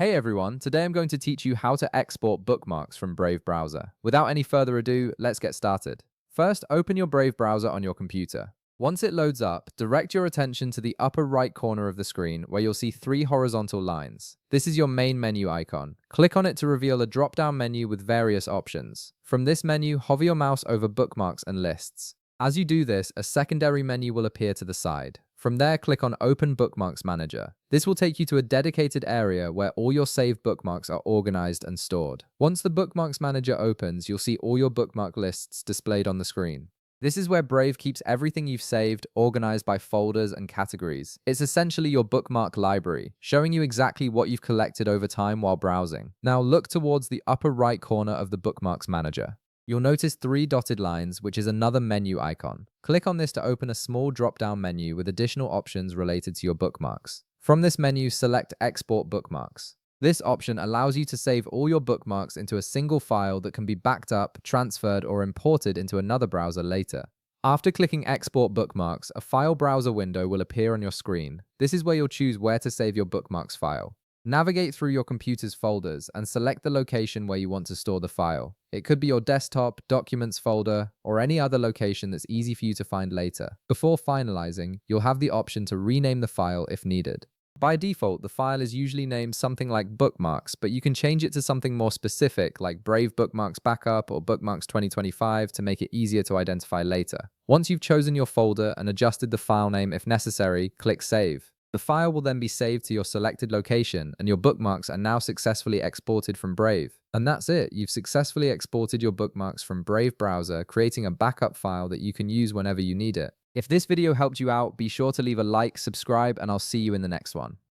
Hey everyone, today I'm going to teach you how to export bookmarks from Brave browser. Without any further ado, let's get started. First, open your Brave browser on your computer. Once it loads up, direct your attention to the upper right corner of the screen where you'll see three horizontal lines. This is your main menu icon. Click on it to reveal a drop-down menu with various options. From this menu, hover your mouse over bookmarks and lists. As you do this, a secondary menu will appear to the side. From there, click on Open Bookmarks Manager. This will take you to a dedicated area where all your saved bookmarks are organized and stored. Once the Bookmarks Manager opens, you'll see all your bookmark lists displayed on the screen. This is where Brave keeps everything you've saved organized by folders and categories. It's essentially your bookmark library, showing you exactly what you've collected over time while browsing. Now look towards the upper right corner of the Bookmarks Manager. You'll notice three dotted lines, which is another menu icon. Click on this to open a small drop-down menu with additional options related to your bookmarks. From this menu, select Export Bookmarks. This option allows you to save all your bookmarks into a single file that can be backed up, transferred, or imported into another browser later. After clicking Export Bookmarks, a file browser window will appear on your screen. This is where you'll choose where to save your bookmarks file. Navigate through your computer's folders and select the location where you want to store the file. It could be your desktop, documents folder, or any other location that's easy for you to find later. Before finalizing, you'll have the option to rename the file if needed. By default, the file is usually named something like Bookmarks, but you can change it to something more specific like Brave Bookmarks Backup or Bookmarks 2025 to make it easier to identify later. Once you've chosen your folder and adjusted the file name if necessary, click Save. The file will then be saved to your selected location, and your bookmarks are now successfully exported from Brave. And that's it, you've successfully exported your bookmarks from Brave browser, creating a backup file that you can use whenever you need it. If this video helped you out, be sure to leave a like, subscribe, and I'll see you in the next one.